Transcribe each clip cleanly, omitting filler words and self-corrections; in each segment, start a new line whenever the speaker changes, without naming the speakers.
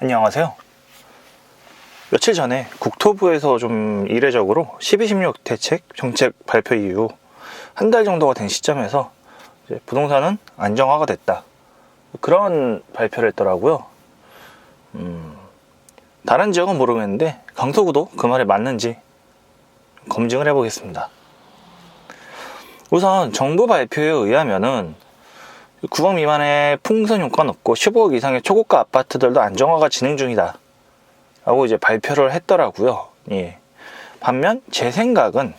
안녕하세요. 며칠 전에 국토부에서 좀 이례적으로 12.16 대책 정책 발표 이후 한 달 정도가 된 시점에서 이제 부동산은 안정화가 됐다, 그런 발표를 했더라고요. 다른 지역은 모르겠는데 강서구도 그 말에 맞는지 검증을 해보겠습니다. 우선 정부 발표에 의하면은 9억 미만의 풍선 효과는 없고 15억 이상의 초고가 아파트들도 안정화가 진행 중이다 라고 이제 발표를 했더라고요. 예. 반면 제 생각은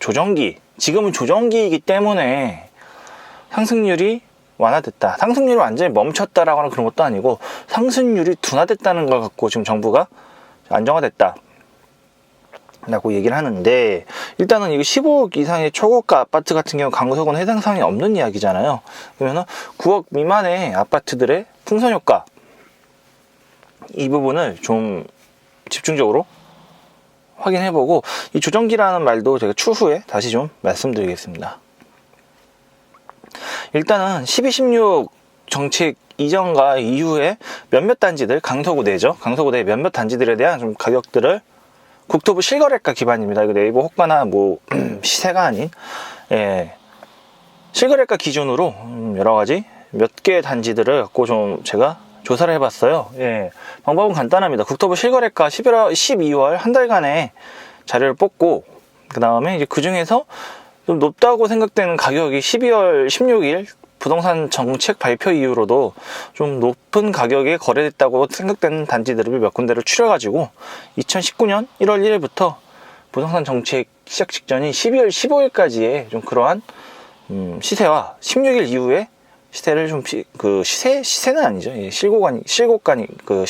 조정기, 지금은 조정기이기 때문에 상승률이 완화됐다, 상승률이 완전히 멈췄다라고 하는 그런 것도 아니고 상승률이 둔화됐다는 걸 갖고 지금 정부가 안정화됐다 라고 얘기를 하는데, 일단은 이거 15억 이상의 초고가 아파트 같은 경우 강서구는 해당 사항이 없는 이야기잖아요. 그러면은 9억 미만의 아파트들의 풍선 효과, 이 부분을 좀 집중적으로 확인해보고, 이 조정기라는 말도 제가 추후에 다시 좀 말씀드리겠습니다. 일단은 12.16 정책 이전과 이후에 몇몇 단지들, 강서구 내죠, 강서구 내 몇몇 단지들에 대한 좀 가격들을 국토부 실거래가 기반입니다. 이거 네이버 호가나 뭐 시세가 아닌, 예, 실거래가 기준으로 여러 가지 몇 개의 단지들을 갖고 좀 제가 조사를 해봤어요. 예, 방법은 간단합니다. 국토부 실거래가 12월 한 달간의 자료를 뽑고, 그 다음에 이제 그 중에서 좀 높다고 생각되는 가격이 12월 16일 부동산 정책 발표 이후로도 좀 높은 가격에 거래됐다고 생각되는 단지들을 몇 군데를 추려가지고 2019년 1월 1일부터 부동산 정책 시작 직전인 12월 15일까지의 좀 그러한 시세와 16일 이후에 시세를 좀 시세는 아니죠. 예, 실거래가니까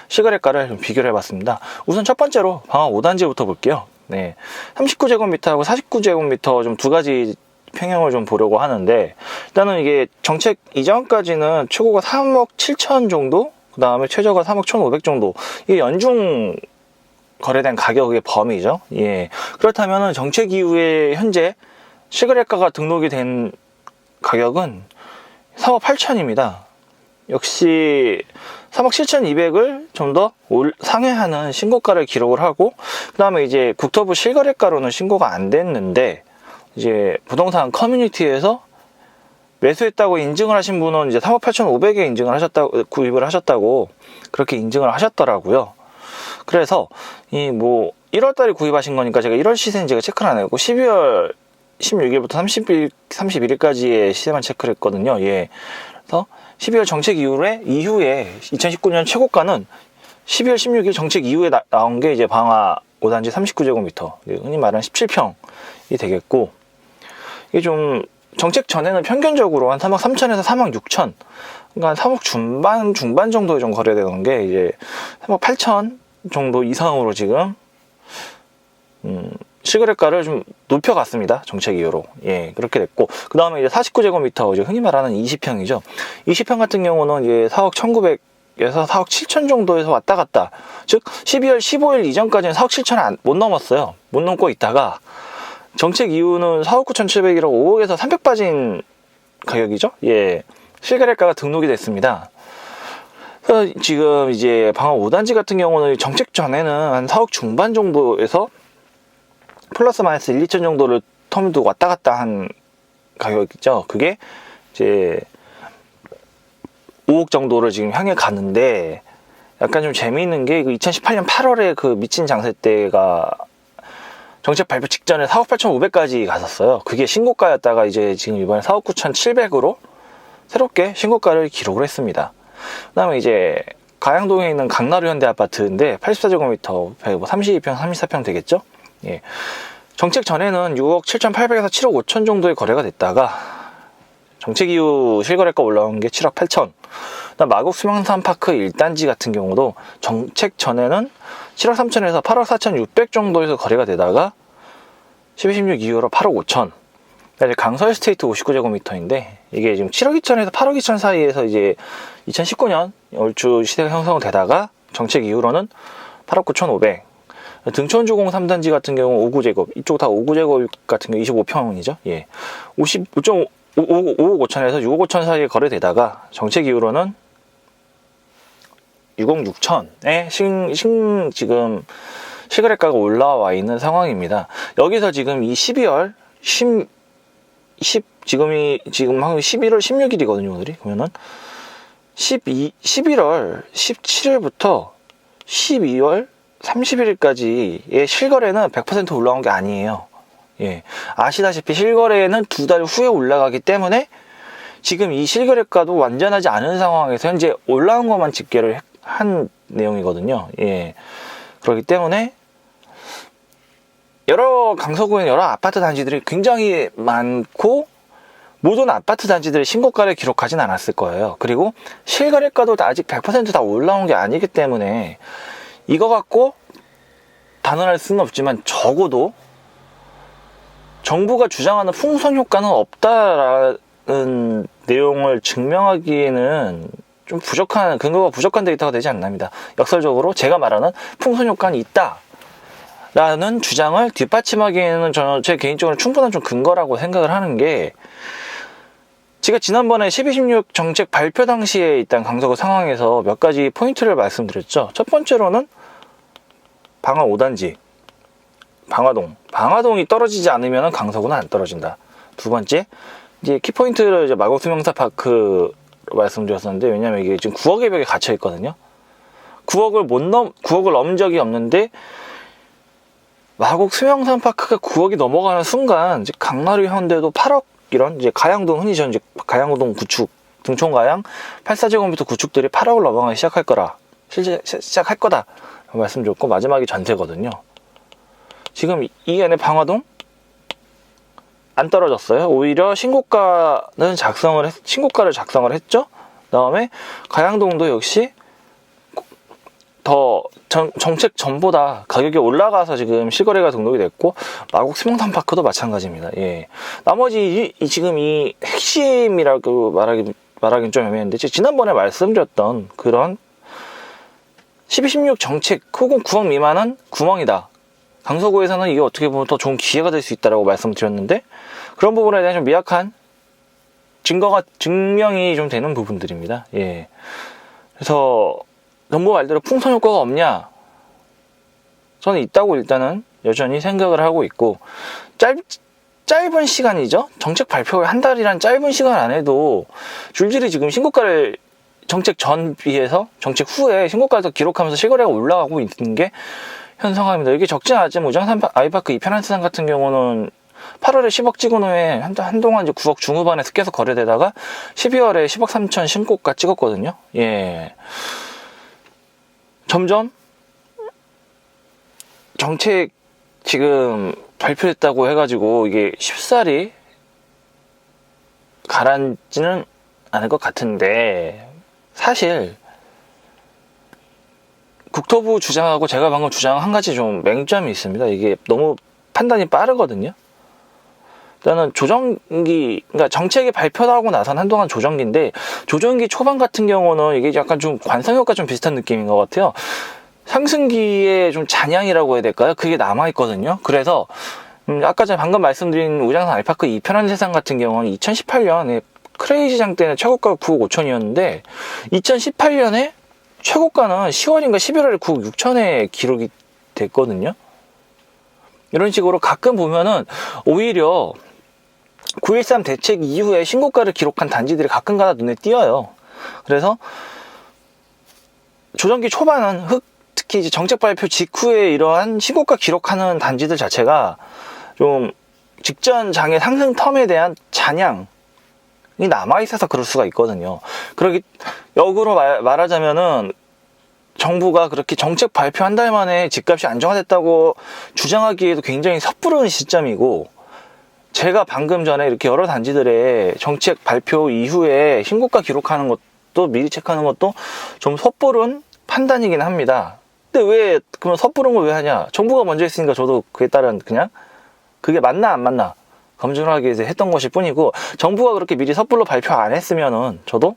실거래가를 좀 비교를 해봤습니다. 우선 첫 번째로 방화 5단지부터 볼게요. 네, 39제곱미터하고 49제곱미터 좀 두 가지 평형을 좀 보려고 하는데, 일단은 이게 정책 이전까지는 최고가 3억 7천 정도, 그 다음에 최저가 3억 1,500 정도, 이게 연중 거래된 가격의 범위죠. 예. 그렇다면은 정책 이후에 현재 실거래가가 등록이 된 가격은 3억 8천입니다. 역시 3억 7,200을 좀 더 상회하는 신고가를 기록을 하고, 그 다음에 이제 국토부 실거래가로는 신고가 안 됐는데, 이제 부동산 커뮤니티에서 매수했다고 인증을 하신 분은 이제 3억 8,500에 인증을 하셨다고, 구입을 하셨다고 그렇게 인증을 하셨더라고요. 그래서 이 뭐 1월 달에 구입하신 거니까 제가 1월 시세는 제가 체크를 안 했고 12월 16일부터 31일까지의 시세만 체크를 했거든요. 예. 그래서 12월 정책 이후에 2019년 최고가는 12월 16일 정책 이후에 나온 게 이제 방화 5단지 39제곱미터, 흔히 말하는 17평이 되겠고, 이게 좀 정책 전에는 평균적으로 한 3억 3천에서 3억 6천, 그러니까 3억 중반 정도에 좀 거래되는 게 이제 3억 8천 정도 이상으로 지금 실거래가를 좀 높여갔습니다. 정책 이후로. 예, 그렇게 됐고, 그 다음에 이제 49제곱미터, 이제 흔히 말하는 20평이죠. 20평 같은 경우는 이제 4억 1,900에서 4억 7천 정도에서 왔다 갔다. 즉 12월 15일 이전까지는 4억 7천을 못 넘었어요. 못 넘고 있다가 정책 이후는 4억 9,700이라고 5억에서 300 빠진 가격이죠. 예, 실거래가가 등록이 됐습니다. 그래서 지금 이제 방화 5단지 같은 경우는 정책 전에는 한 4억 중반 정도에서 플러스 마이너스 1, 2천 정도를 텀도 왔다 갔다 한 가격이죠. 그게 이제 5억 정도를 지금 향해 가는데, 약간 좀 재미있는 게 2018년 8월에 그 미친 장세 때가 정책 발표 직전에 4억 8,500까지 갔었어요. 그게 신고가였다가 이제 지금 이번에 4억 9,700으로 새롭게 신고가를 기록을 했습니다. 그 다음에 이제 가양동에 있는 강나루 현대 아파트인데 84제곱미터, 32평, 34평 되겠죠? 예. 정책 전에는 6억 7,800에서 7억 5천 정도의 거래가 됐다가 정책 이후 실거래가 올라온 게 7억 8천. 마곡 수명산파크 1단지 같은 경우도 정책 전에는 7억 3천에서 8억 4,600 정도에서 거래가 되다가 12.16 이후로 8억 5천. 이제 강서에스테이트 59제곱미터인데 이게 지금 7억 2천에서 8억 2천 사이에서 이제 2019년 얼추 시세가 형성되다가 정책 이후로는 8억 9,500. 등촌주공 3단지 같은 경우 5구제곱, 이쪽 다 5구제곱 같은 경우 25평이죠. 예. 5억 5천에서 6억 5천 사이에 거래되다가 정책 이후로는 6천에 지금 실거래가가 올라와 있는 상황입니다. 여기서 지금 이 12월 지금 한 11월 16일이거든요, 오늘이. 그러면은 11월 17일부터 12월 31일까지의 실거래는 100% 올라온 게 아니에요. 예. 아시다시피 실거래는 2달 후에 올라가기 때문에 지금 이 실거래가도 완전하지 않은 상황에서 현재 올라온 것만 집계를 한 내용이거든요. 예. 그렇기 때문에 강서구에는 여러 아파트 단지들이 굉장히 많고 모든 아파트 단지들이 신고가를 기록하진 않았을 거예요. 그리고 실거래가도 아직 100% 다 올라온 게 아니기 때문에 이거 갖고 단언할 수는 없지만 적어도 정부가 주장하는 풍선 효과는 없다라는 내용을 증명하기에는 좀 근거가 부족한 데이터가 되지 않습니다. 역설적으로 제가 말하는 풍선 효과는 있다라는 주장을 뒷받침하기에는 저는 제 개인적으로 충분한 좀 근거라고 생각을 하는 게, 제가 지난번에 12.16 정책 발표 당시에 일단 강서구 상황에서 몇 가지 포인트를 말씀드렸죠. 첫 번째로는 방화 5단지, 방화동이 떨어지지 않으면 강서구는 안 떨어진다. 두 번째, 이제 키포인트를 이제 마곡 수명사파크로 말씀드렸었는데, 왜냐면 이게 지금 9억의 벽에 갇혀 있거든요. 9억을 넘은 적이 없는데, 마곡 수명사파크가 9억이 넘어가는 순간, 이제 강나루 현대도 8억, 이런 이제 가양동, 흔히 저는 이제 가양동 구축, 등촌가양 84제곱미터 구축들이 8억을 넘어가기 시작할 거다 말씀드렸고, 마지막이 전세거든요. 지금 이 안에 방화동 안 떨어졌어요. 오히려 신고가를 작성을 했죠. 그다음에 가양동도 역시 더 정책 전보다 가격이 올라가서 지금 실거래가 등록이 됐고, 마곡 수명산파크도 마찬가지입니다. 예. 나머지 지금 이 핵심이라고 말하긴 좀 애매한데, 지난번에 말씀드렸던 그런 12.16 정책 혹은 9억 미만은 구멍이다. 강서구에서는 이게 어떻게 보면 더 좋은 기회가 될 수 있다라고 말씀드렸는데, 그런 부분에 대한 좀 미약한 증명이 좀 되는 부분들입니다. 예. 그래서 정부 말대로 풍선 효과가 없냐? 저는 있다고 일단은 여전히 생각을 하고 있고, 짧은 시간이죠. 정책 발표 한 달이란 짧은 시간 안에도 줄줄이 지금 신고가를 정책 전 비해서 정책 후에 신고가를 기록하면서 실거래가 올라가고 있는 게 현 상황입니다. 이게 적지 않지만 우정산 아이파크 2편 한스산 같은 경우는 8월에 10억 찍은 후에 한동안 이제 9억 중후반에 계속 거래되다가 12월에 10억 3천 신고가 찍었거든요. 예. 점점 정책 지금 발표했다고 해가지고 이게 쉽사리 가라앉지는 않을 것 같은데, 사실 국토부 주장하고 제가 방금 주장한 한 가지 좀 맹점이 있습니다. 이게 너무 판단이 빠르거든요. 일단은 그러니까 정책이 발표하고 나선 한동안 조정기인데, 조정기 초반 같은 경우는 이게 약간 좀 관성효과 좀 비슷한 느낌인 것 같아요. 상승기의 좀 잔향이라고 해야 될까요? 그게 남아있거든요. 그래서 아까 전에 방금 말씀드린 우장산 알파크 2편 한세상 같은 경우는 2018년에 크레이지장 때는 최고가가 9억 5천이었는데 2018년에 최고가는 10월인가 11월에 9억 6천에 기록이 됐거든요. 이런 식으로 가끔 보면은 오히려 9.13 대책 이후에 신고가를 기록한 단지들이 가끔가다 눈에 띄어요. 그래서 조정기 초반은 특히 이제 정책 발표 직후에 이러한 신고가 기록하는 단지들 자체가 좀 직전 장의 상승 텀에 대한 잔향이 남아있어서 그럴 수가 있거든요. 역으로 말하자면은 정부가 그렇게 정책 발표 한 달 만에 집값이 안정화됐다고 주장하기에도 굉장히 섣부른 시점이고, 제가 방금 전에 이렇게 여러 단지들의 정책 발표 이후에 신고가 기록하는 것도 미리 체크하는 것도 좀 섣부른 판단이긴 합니다. 근데 그러면 섣부른 걸 왜 하냐? 정부가 먼저 했으니까 저도 그에 따른 그냥 그게 맞나 안 맞나 검증을 하기 위해서 했던 것일 뿐이고, 정부가 그렇게 미리 섣불로 발표 안 했으면은 저도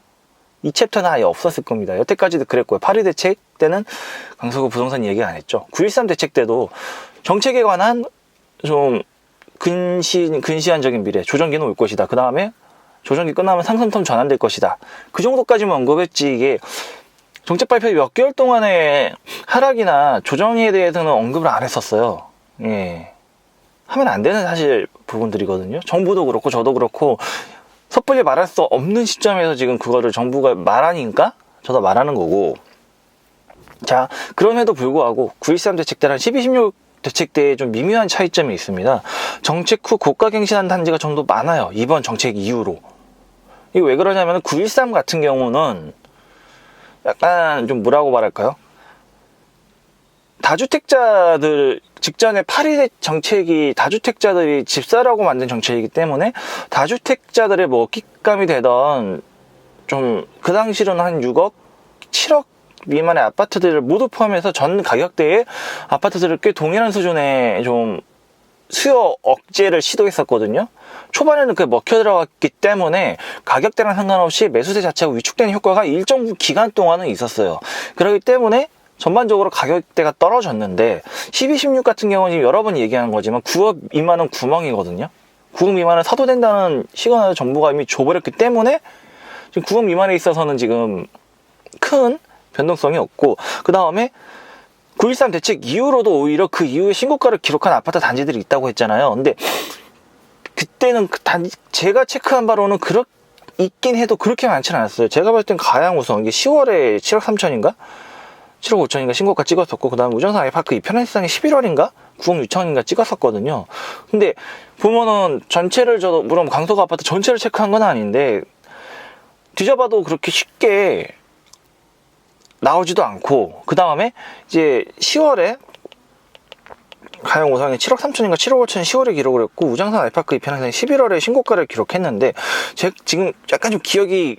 이 챕터는 아예 없었을 겁니다. 여태까지도 그랬고요. 8.2 대책 때는 강서구 부동산 얘기 안 했죠. 9.13 대책 때도 정책에 관한 좀 근시안적인 미래, 조정기는 올 것이다. 그 다음에 조정기 끝나면 상승텀 전환될 것이다. 그 정도까지만 언급했지, 이게 정책 발표 몇 개월 동안의 하락이나 조정에 대해서는 언급을 안 했었어요. 예. 하면 안 되는 사실 부분들이거든요. 정부도 그렇고 저도 그렇고 섣불리 말할 수 없는 시점에서 지금 그거를 정부가 말하니까 저도 말하는 거고. 자, 그럼에도 불구하고 9.13 대책 때랑 12.16 대책 때에 좀 미묘한 차이점이 있습니다. 정책 후 고가 갱신한 단지가 좀 더 많아요. 이번 정책 이후로. 이게 왜 그러냐면 9.13 같은 경우는 약간 좀 뭐라고 말할까요? 다주택자들 직전에 8.1 정책이 다주택자들이 집사라고 만든 정책이기 때문에 다주택자들의 뭐 먹잇감이 되던 좀 그 당시로는 한 6억, 7억 미만의 아파트들을 모두 포함해서 전 가격대의 아파트들을 꽤 동일한 수준의 좀 수요 억제를 시도했었거든요. 초반에는 그게 먹혀 들어갔기 때문에 가격대랑 상관없이 매수세 자체가 위축되는 효과가 일정 기간 동안은 있었어요. 그렇기 때문에 전반적으로 가격대가 떨어졌는데 12, 16 같은 경우는 지금 여러 번 얘기하는 거지만 9억 미만은 구멍이거든요. 9억 미만은 사도 된다는 시그널을 정부가 이미 줘버렸기 때문에 지금 9억 미만에 있어서는 지금 큰 변동성이 없고, 그 다음에 9.13 대책 이후로도 오히려 그 이후에 신고가를 기록한 아파트 단지들이 있다고 했잖아요. 근데 그때는 그 제가 체크한 바로는 있긴 해도 그렇게 많지는 않았어요. 제가 봤을 땐 가양 우선 이게 10월에 7억 3천인가 7억 5천인가 신고가 찍었었고, 그 다음 우정상 아이파크 이편한시장에 11월인가 9억 6천인가 찍었었거든요. 근데 보면은 전체를 저도 물론 강서구 아파트 전체를 체크한 건 아닌데 뒤져봐도 그렇게 쉽게 나오지도 않고, 그 다음에 이제 10월에 가영 우상이 7억 3천인가 7억 5천 10월에 기록을 했고, 우장산 아이파크 이편항상이 11월에 신고가를 기록했는데 지금 약간 좀 기억이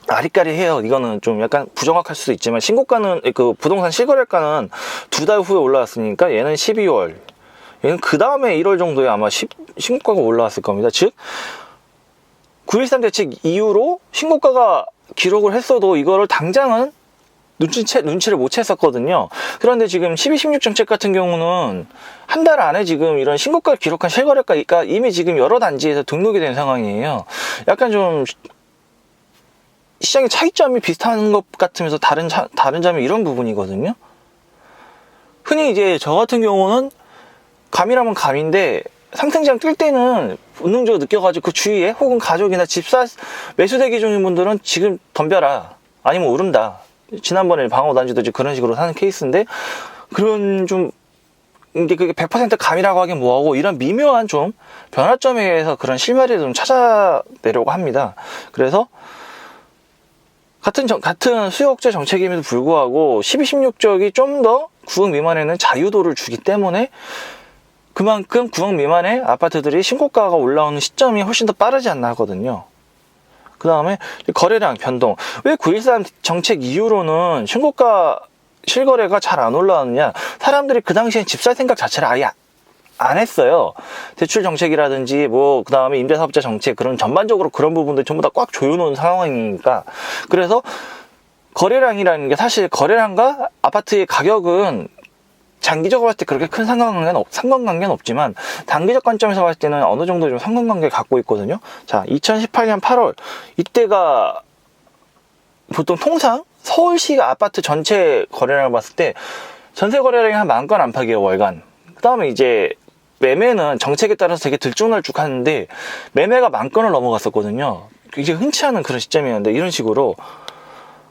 아리까리해요. 이거는 좀 약간 부정확할 수도 있지만 신고가는 그 부동산 실거래가는 2달 후에 올라왔으니까 얘는 12월, 얘는 그 다음에 1월 정도에 아마 신고가가 올라왔을 겁니다. 즉 9.13 대책 이후로 신고가가 기록을 했어도 이거를 당장은 눈치를 못 챘었거든요. 그런데 지금 12, 16 정책 같은 경우는 한 달 안에 지금 이런 신고가를 기록한 실거래가가 이미 지금 여러 단지에서 등록이 된 상황이에요. 약간 좀 시장의 차이점이 비슷한 것 같으면서 다른 점이 이런 부분이거든요. 흔히 이제 저 같은 경우는 감이라면 감인데 상승장 뜰 때는 본능적으로 느껴가지고 그 주위에 혹은 가족이나 집사 매수대기 중인 분들은 지금 덤벼라, 아니면 오른다. 지난번에 방어단지도 그런 식으로 사는 케이스인데, 그런 좀 이게 그게 100% 감이라고 하긴 뭐하고 이런 미묘한 좀 변화점에서 그런 실마리를 좀 찾아내려고 합니다. 그래서 같은 수요 억제 정책임에도 불구하고 12, 16적이 좀 더 9억 미만에는 자유도를 주기 때문에 그만큼 9억 미만의 아파트들이 신고가가 올라오는 시점이 훨씬 더 빠르지 않나 하거든요. 그 다음에 거래량 변동. 왜 9.13 정책 이후로는 신고가 실거래가 잘 안 올라왔느냐. 사람들이 그 당시엔 집 살 생각 자체를 아예 안 했어요. 대출 정책이라든지 뭐 그 다음에 임대사업자 정책, 그런 전반적으로 그런 부분들 전부 다 꽉 조여놓은 상황이니까. 그래서 거래량이라는 게, 사실 거래량과 아파트의 가격은 장기적으로 봤을 때 그렇게 큰 상관관계는 없지만 단기적 관점에서 봤을 때는 어느 정도 좀 상관관계를 갖고 있거든요. 자, 2018년 8월 이때가 보통 통상 서울시가 아파트 전체 거래량을 봤을 때 전세 거래량이 한 10,000건 안팎이에요, 월간. 그 다음에 이제 매매는 정책에 따라서 되게 들쭉날쭉 하는데 매매가 10,000건을 넘어갔었거든요. 굉장히 흔치 않은 그런 시점이었는데, 이런 식으로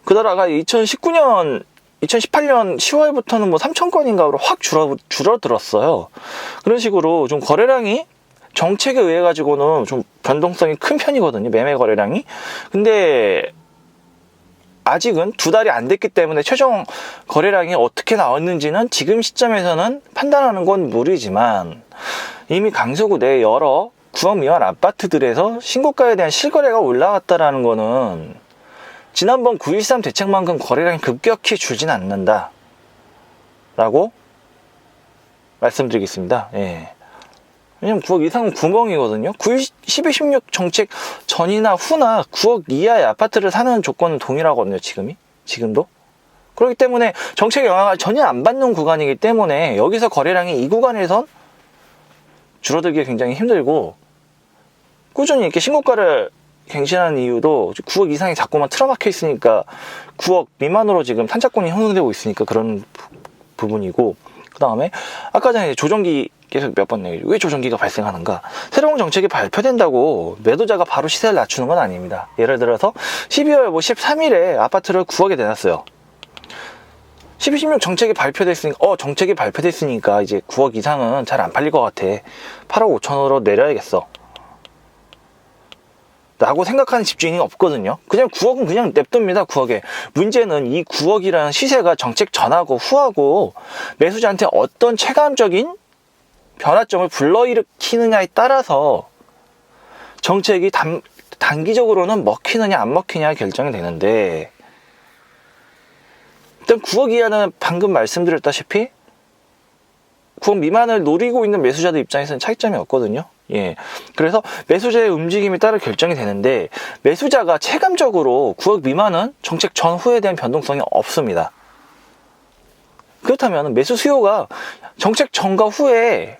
그러다가 2018년 10월부터는 뭐 3,000건인가로 확 줄어들었어요. 그런 식으로 좀 거래량이 정책에 의해 가지고는 좀 변동성이 큰 편이거든요, 매매 거래량이. 근데 아직은 2달이 안 됐기 때문에 최종 거래량이 어떻게 나왔는지는 지금 시점에서는 판단하는 건 무리지만, 이미 강서구 내 여러 9억 미만 아파트들에서 신고가에 대한 실거래가 올라갔다라는 거는 지난번 9.13 대책만큼 거래량이 급격히 줄진 않는다 라고 말씀드리겠습니다. 예. 왜냐면 9억 이상은 구멍이거든요. 12, 16 정책 전이나 후나 9억 이하의 아파트를 사는 조건은 동일하거든요, 지금도. 그렇기 때문에 정책 영향을 전혀 안 받는 구간이기 때문에 여기서 거래량이 이 구간에선 줄어들기 굉장히 힘들고, 꾸준히 이렇게 신고가를 갱신하는 이유도 9억 이상이 자꾸만 틀어막혀 있으니까 9억 미만으로 지금 탄자권이 형성되고 있으니까 그런 부분이고, 그 다음에 아까 전에 조정기 계속 몇 번 얘기해. 왜 조정기가 발생하는가? 새로운 정책이 발표된다고 매도자가 바로 시세를 낮추는 건 아닙니다. 예를 들어서 12월 13일에 아파트를 9억에 내놨어요. 12, 16 정책이 발표됐으니까 정책이 발표됐으니까 이제 9억 이상은 잘 안 팔릴 것 같아. 8억 5천으로 내려야겠어 라고 생각하는 집주인이 없거든요. 그냥 9억은 그냥 냅둡니다. 9억에. 문제는 이 9억이라는 시세가 정책 전하고 후하고 매수자한테 어떤 체감적인 변화점을 불러일으키느냐에 따라서 정책이 단기적으로는 먹히느냐 안 먹히냐 결정이 되는데, 일단 9억 이하는 방금 말씀드렸다시피 9억 미만을 노리고 있는 매수자들 입장에서는 차이점이 없거든요. 예. 그래서 매수자의 움직임에 따라 결정이 되는데, 매수자가 체감적으로 9억 미만은 정책 전후에 대한 변동성이 없습니다. 그렇다면 매수 수요가 정책 전과 후에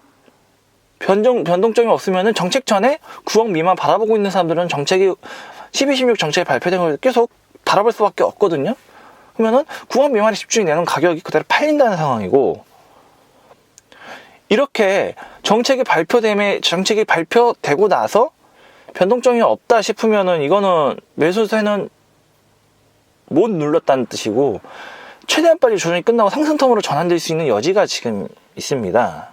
변동점이 없으면 정책 전에 9억 미만 바라보고 있는 사람들은 정책이 12, 16 정책이 발표된 걸 계속 바라볼 수밖에 없거든요. 그러면은 9억 미만의 집주인이 내는 가격이 그대로 팔린다는 상황이고, 이렇게 정책이 발표되고 나서 변동점이 없다 싶으면은 이거는 매수세는 못 눌렀다는 뜻이고, 최대한 빨리 조정이 끝나고 상승텀으로 전환될 수 있는 여지가 지금 있습니다.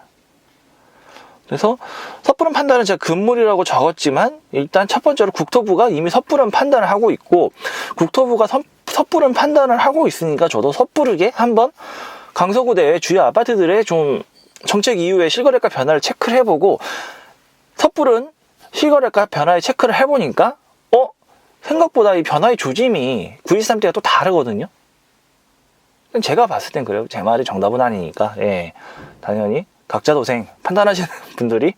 그래서 섣부른 판단은 제가 금물이라고 적었지만, 일단 첫 번째로 국토부가 이미 섣부른 판단을 하고 있고, 국토부가 섣부른 판단을 하고 있으니까 저도 섣부르게 한번 강서구대 주요 아파트들의 좀 정책 이후에 실거래가 변화를 체크를 해보고, 섣부른 실거래가 변화에 체크를 해보니까 생각보다 이 변화의 조짐이 9.13 때가 또 다르거든요. 제가 봤을 땐 그래요. 제 말이 정답은 아니니까. 예, 당연히 각자 도생 판단하시는 분들이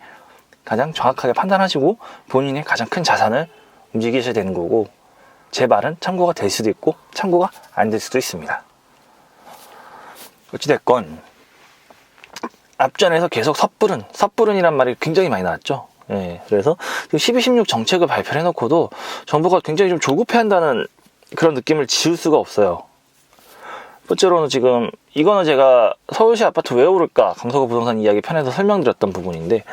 가장 정확하게 판단하시고 본인의 가장 큰 자산을 움직이셔야 되는 거고, 제 말은 참고가 될 수도 있고 참고가 안 될 수도 있습니다. 어찌됐건 앞전에서 계속 섣부른이란 말이 굉장히 많이 나왔죠. 예, 그래서 12, 16 정책을 발표를 해놓고도 정부가 굉장히 좀 조급해한다는 그런 느낌을 지울 수가 없어요. 번째로는 지금 이거는 제가 서울시 아파트 왜 오를까 강서구 부동산 이야기 편에서 설명드렸던 부분인데,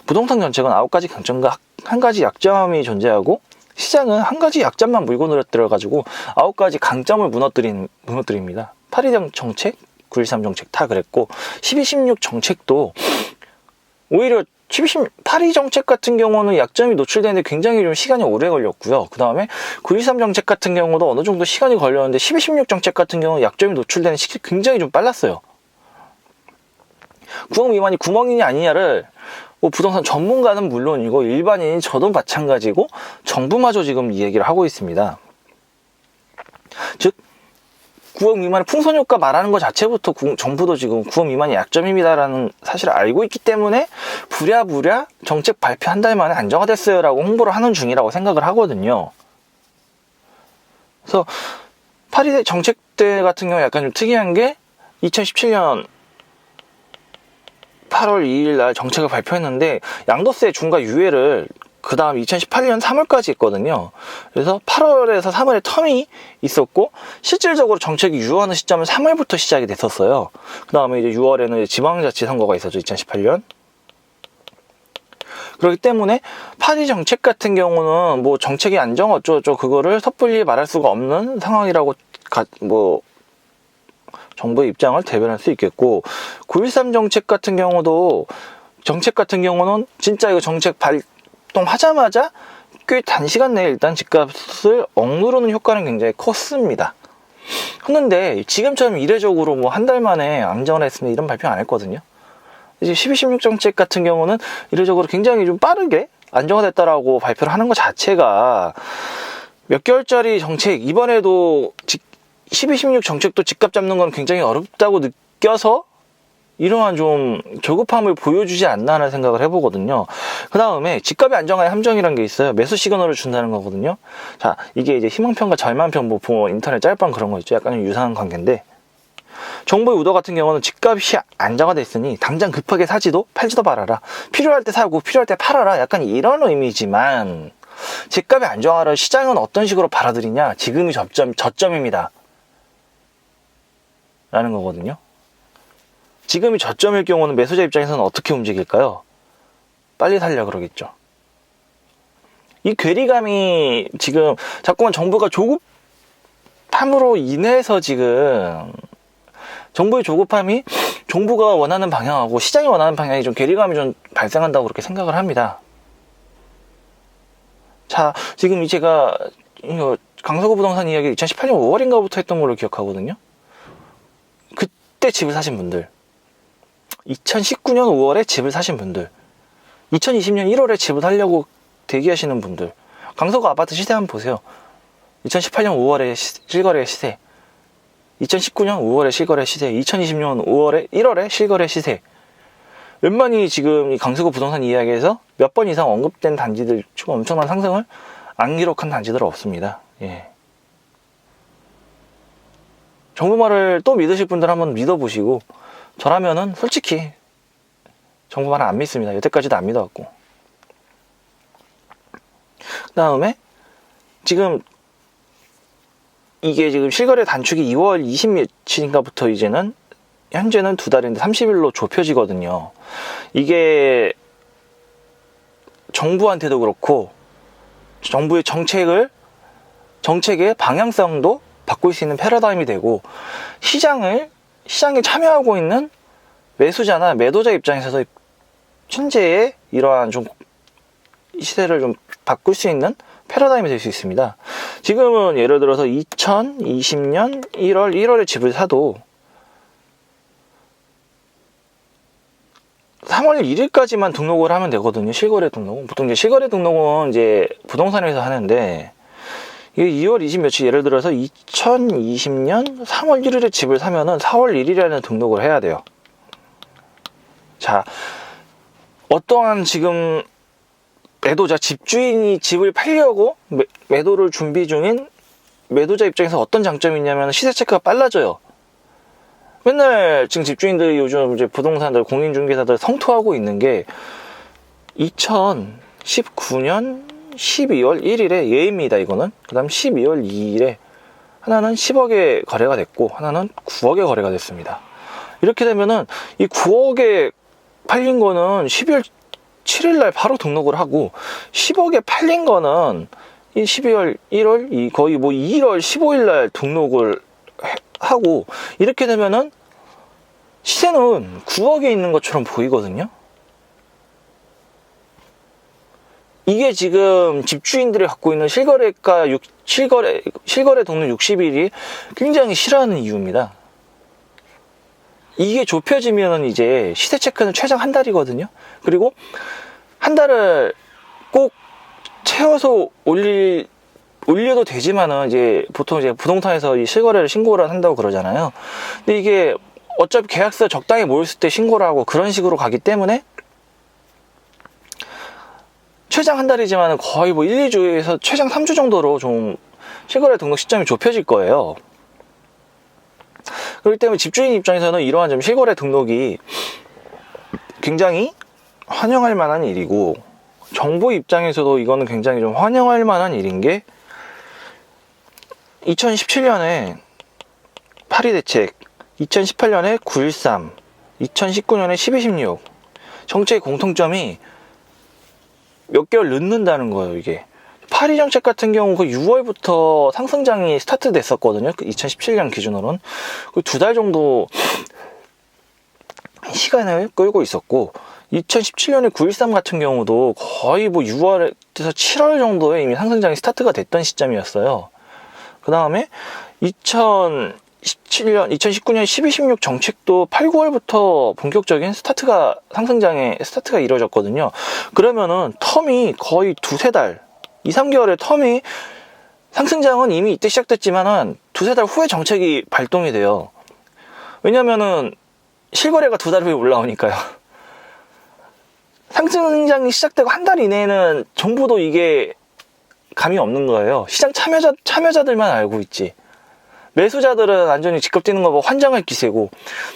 부동산 정책은 9가지 강점과 1가지 약점이 존재하고, 시장은 1가지 약점만 물고 늘어뜨려가지고 9가지 강점을 무너뜨립니다. 8.2 정책, 9.13 정책 다 그랬고, 12, 16 정책도 오히려 8.2 정책 같은 경우는 약점이 노출되는데 굉장히 좀 시간이 오래 걸렸고요. 그 다음에 9.13 정책 같은 경우도 어느 정도 시간이 걸렸는데, 12, 16 정책 같은 경우는 약점이 노출되는 시기 굉장히 좀 빨랐어요. 9억 미만이 구멍이냐 아니냐를 부동산 전문가는 물론이고 일반인인 저도 마찬가지고 정부마저 지금 이 얘기를 하고 있습니다. 즉 9억 미만의 풍선효과 말하는 것 자체부터 정부도 지금 9억 미만이 약점입니다라는 사실을 알고 있기 때문에 부랴부랴 정책 발표 한 달 만에 안정화됐어요 라고 홍보를 하는 중이라고 생각을 하거든요. 그래서 8.2 정책 때 같은 경우 약간 좀 특이한 게, 2017년 8월 2일 날 정책을 발표했는데 양도세 중과 유예를 그 다음 2018년 3월까지 했거든요. 그래서 8월에서 3월에 텀이 있었고, 실질적으로 정책이 유효하는 시점은 3월부터 시작이 됐었어요. 그 다음에 이제 6월에는 지방자치 선거가 있었죠. 2018년. 그렇기 때문에 8.2 정책 같은 경우는 뭐 정책이 안정 어쩌고저쩌고 그거를 섣불리 말할 수가 없는 상황이라고 정부의 입장을 대변할 수 있겠고, 9.13 정책 같은 경우는 진짜 이거 정책 발동하자마자 꽤 단시간 내에 일단 집값을 억누르는 효과는 굉장히 컸습니다. 했는데 지금처럼 이례적으로 뭐 한 달 만에 안정화했으면 이런 발표 안 했거든요. 이제 12, 16 정책 같은 경우는 이례적으로 굉장히 좀 빠르게 안정화됐다라고 발표를 하는 것 자체가, 몇 개월짜리 정책, 이번에도 12, 16 정책도 집값 잡는 건 굉장히 어렵다고 느껴서 이러한 좀 조급함을 보여주지 않나 하는 생각을 해보거든요. 그 다음에 집값의 안정화의 함정이라는 게 있어요. 매수 시그널을 준다는 거거든요. 자, 이게 이제 희망편과 절망편, 인터넷 짤방 그런 거 있죠. 약간 유사한 관계인데, 정부의 의도 같은 경우는 집값이 안정화됐으니 당장 급하게 사지도 팔지도 말아라. 필요할 때 사고 필요할 때 팔아라. 약간 이런 의미지만, 집값의 안정화를 시장은 어떤 식으로 받아들이냐? 지금이 저점입니다. 라는 거거든요. 지금이 저점일 경우는 매수자 입장에서는 어떻게 움직일까요? 빨리 살려 그러겠죠. 이 괴리감이 지금 자꾸만 정부가 조급함으로 인해서 지금 정부의 조급함이 정부가 원하는 방향하고 시장이 원하는 방향이 좀 괴리감이 좀 발생한다고 그렇게 생각을 합니다. 자, 지금 제가 강서구 부동산 이야기 2018년 5월인가부터 했던 걸로 기억하거든요. 그때 집을 사신 분들, 2019년 5월에 집을 사신 분들, 2020년 1월에 집을 사려고 대기하시는 분들, 강서구 아파트 시세 한번 보세요. 2018년 5월에 실거래 시세, 2019년 5월에 실거래 시세, 2020년 5월에 1월에 실거래 시세. 웬만히 지금 이 강서구 부동산 이야기에서 몇 번 이상 언급된 단지들 치고 엄청난 상승을 안 기록한 단지들은 없습니다. 예. 정부 말을 또 믿으실 분들 한번 믿어보시고, 저라면은 솔직히 정부 말은 안 믿습니다. 여태까지도 안 믿어왔고. 그 다음에 지금 이게 지금 실거래 단축이 2월 20며칠인가부터 이제는 현재는 2달인데 30일로 좁혀지거든요. 이게 정부한테도 그렇고 정부의 정책의 방향성도 바꿀 수 있는 패러다임이 되고 시장에 참여하고 있는 매수자나 매도자 입장에서도 현재의 이러한 좀 시세를 좀 바꿀 수 있는 패러다임이 될 수 있습니다. 지금은 예를 들어서 2020년 1월에 집을 사도 3월 1일까지만 등록을 하면 되거든요. 실거래 등록은. 보통 이제 실거래 등록은 이제 부동산에서 하는데, 이게 2월 20 며칠 예를 들어서 2020년 3월 1일에 집을 사면은 4월 1일에는 등록을 해야 돼요. 자, 어떠한 지금 매도자, 집주인이 집을 팔려고 매도를 준비 중인 매도자 입장에서 어떤 장점이 있냐면 시세 체크가 빨라져요. 맨날 지금 집주인들이 요즘 이제 부동산들, 공인중개사들 성토하고 있는 게 2019년 12월 1일에 예입니다, 이거는. 그 다음 12월 2일에 하나는 10억에 거래가 됐고 하나는 9억에 거래가 됐습니다. 이렇게 되면은 이 9억에 팔린 거는 12월 7일날 바로 등록을 하고 10억에 팔린 거는 이 12월 1월 거의 뭐 2월 15일날 등록을 하고, 이렇게 되면은 시세는 9억에 있는 것처럼 보이거든요. 이게 지금 집주인들이 갖고 있는 실거래 등록 60일이 굉장히 싫어하는 이유입니다. 이게 좁혀지면 이제 시세 체크는 최장 한 달이거든요. 그리고 한 달을 꼭 채워서 올려도 되지만은 이제 보통 이제 부동산에서 이 실거래를 신고를 한다고 그러잖아요. 근데 이게 어차피 계약서 적당히 모였을 때 신고를 하고 그런 식으로 가기 때문에 최장 한 달이지만 거의 뭐 1, 2주에서 최장 3주 정도로 좀 실거래 등록 시점이 좁혀질 거예요. 그렇기 때문에 집주인 입장에서는 이러한 좀 실거래 등록이 굉장히 환영할 만한 일이고, 정부 입장에서도 이거는 굉장히 좀 환영할 만한 일인 게 2017년에 8.2 대책, 2018년에 9.13, 2019년에 12.16 정책의 공통점이 몇 개월 늦는다는 거예요. 이게 8.2 정책 같은 경우 그 6월부터 상승장이 스타트 됐었거든요. 2017년 기준으로는 그 2달 정도 시간을 끌고 있었고, 2017년에 9.13 같은 경우도 거의 뭐 6월에서 7월 정도에 이미 상승장이 스타트가 됐던 시점이었어요. 그 다음에 2019년 12.16 정책도 8, 9월부터 본격적인 상승장의 스타트가 이루어졌거든요. 그러면은 텀이 거의 2-3달, 2-3개월의 텀이, 상승장은 이미 이때 시작됐지만은 2-3달 후에 정책이 발동이 돼요. 왜냐면은 실거래가 2달 후에 올라오니까요. 상승장이 시작되고 한 달 이내에는 정부도 이게 감이 없는 거예요. 시장 참여자들만 알고 있지. 매수자들은 완전히 집값 뛰는 거 보고 환장할 기세고,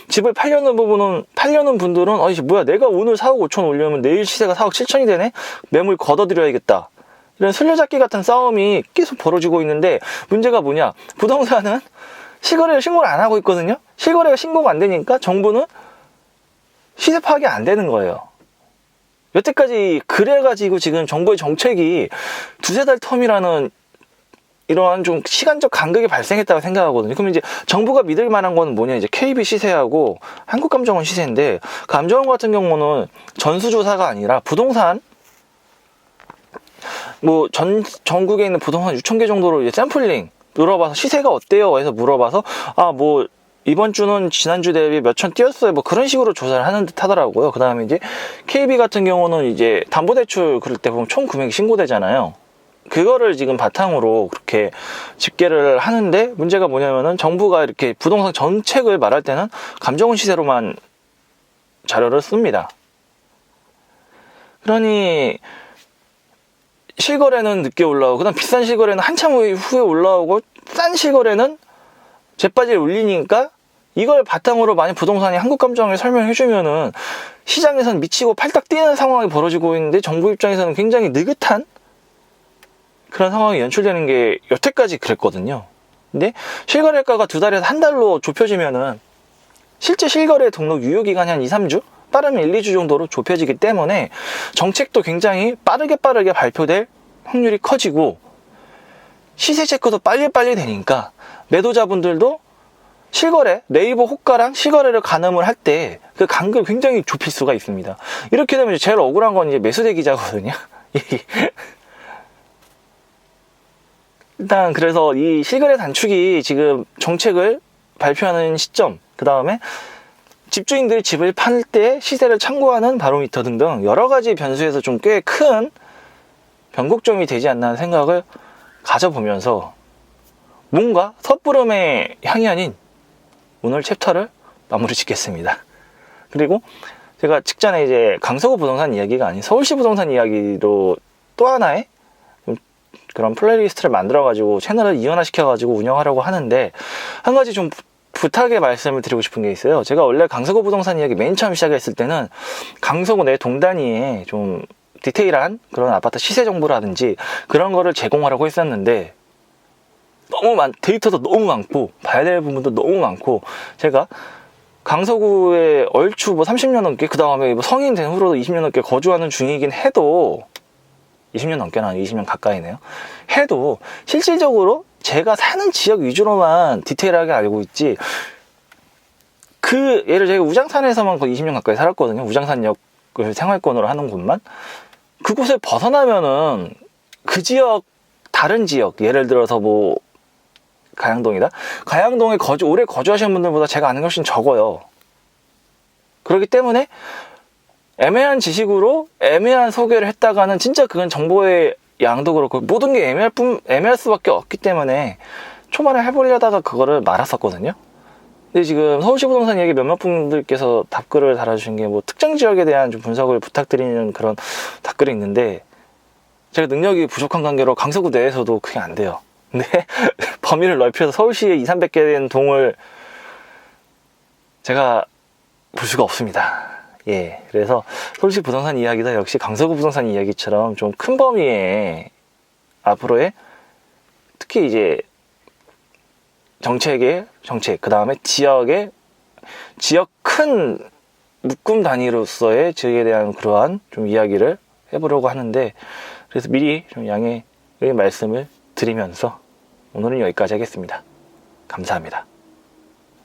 집을 팔려는 분들은 뭐야, 내가 오늘 4억 5천 올려면 내일 시세가 4억 7천이 되네? 매물 걷어들여야겠다. 이런 술래잡기 같은 싸움이 계속 벌어지고 있는데, 문제가 뭐냐, 부동산은 실거래를 신고를 안 하고 있거든요. 실거래가 신고가 안 되니까 정부는 시세 파악이 안 되는 거예요. 여태까지 그래가지고 지금 정부의 정책이 두세 달 텀이라는 이러한 좀 시간적 간극이 발생했다고 생각하거든요. 그럼 이제 정부가 믿을 만한 건 뭐냐, 이제 KB 시세하고 한국감정원 시세인데, 감정원 같은 경우는 전수조사가 아니라 부동산 뭐 전국에 있는 부동산 6,000개 정도로 이제 샘플링 물어봐서 시세가 어때요 해서 물어봐서, 아 뭐 이번 주는 지난주 대비 몇천 뛰었어요, 뭐 그런 식으로 조사를 하는 듯 하더라고요. 그 다음에 이제 KB 같은 경우는 이제 담보대출 그럴 때 보면 총 금액이 신고되잖아요. 그거를 지금 바탕으로 그렇게 집계를 하는데, 문제가 뭐냐면은 정부가 이렇게 부동산 정책을 말할 때는 감정원 시세로만 자료를 씁니다. 그러니 실거래는 늦게 올라오고, 그다음 비싼 실거래는 한참 후에 올라오고, 싼 실거래는 재빠지게 올리니까, 이걸 바탕으로 만약 부동산이 한국감정에 설명해주면은 시장에서는 미치고 팔딱 뛰는 상황이 벌어지고 있는데, 정부 입장에서는 굉장히 느긋한 그런 상황이 연출되는 게 여태까지 그랬거든요. 근데 실거래가가 2달에서 한 달로 좁혀지면은 실제 실거래 등록 유효기간이 한 2, 3주? 빠르면 1, 2주 정도로 좁혀지기 때문에 정책도 굉장히 빠르게 발표될 확률이 커지고, 시세 체크도 빨리 되니까 매도자분들도 실거래, 네이버 호가랑 실거래를 가늠을 할 때 그 간극을 굉장히 좁힐 수가 있습니다. 이렇게 되면 제일 억울한 건 이제 매수대 기자거든요. 일단 그래서 이 실거래 단축이 지금 정책을 발표하는 시점, 그 다음에 집주인들이 집을 팔 때 시세를 참고하는 바로미터 등등 여러 가지 변수에서 좀 꽤 큰 변곡점이 되지 않나 하는 생각을 가져보면서, 뭔가 섣부름의 향이 아닌 오늘 챕터를 마무리 짓겠습니다. 그리고 제가 직전에 이제 강서구 부동산 이야기가 아닌 서울시 부동산 이야기로 또 하나의 그런 플레이리스트를 만들어가지고 채널을 이원화시켜가지고 운영하려고 하는데, 한 가지 좀 부탁의 말씀을 드리고 싶은 게 있어요. 제가 원래 강서구 부동산 이야기 맨 처음 시작했을 때는 강서구 내 동단위에 좀 디테일한 그런 아파트 시세 정보라든지 그런 거를 제공하려고 했었는데, 데이터도 너무 많고 봐야 될 부분도 너무 많고, 제가 강서구에 얼추 뭐 30년 넘게, 그 다음에 뭐 성인 된 후로도 20년 넘게 거주하는 중이긴 해도, 20년 넘게나 20년 가까이네요. 해도 실질적으로 제가 사는 지역 위주로만 디테일하게 알고 있지, 예를 제가 우장산에서만 거의 20년 가까이 살았거든요. 우장산역을 생활권으로 하는 곳만. 그곳을 벗어나면은 그 지역, 다른 지역, 예를 들어서 뭐 가양동이다. 가양동에 오래 거주하시는 분들보다 제가 아는 게 훨씬 적어요. 그렇기 때문에 애매한 지식으로 애매한 소개를 했다가는 진짜 그건 정보의 양도 그렇고 모든 게 애매할 수밖에 없기 때문에 초반에 해보려다가 그거를 말았었거든요. 근데 지금 서울시 부동산 얘기 몇몇 분들께서 답글을 달아주신 게 뭐 특정 지역에 대한 좀 분석을 부탁드리는 그런 답글이 있는데, 제가 능력이 부족한 관계로 강서구 내에서도 그게 안 돼요. 근데 범위를 넓혀서 서울시에 200~300개 된 동을 제가 볼 수가 없습니다. 예, 그래서 서울시 부동산 이야기도 역시 강서구 부동산 이야기처럼 좀 큰 범위의 앞으로의, 특히 이제 정책, 그 다음에 지역 큰 묶음 단위로서의 지역에 대한 그러한 좀 이야기를 해보려고 하는데, 그래서 미리 좀 양해의 말씀을 드리면서 오늘은 여기까지 하겠습니다. 감사합니다.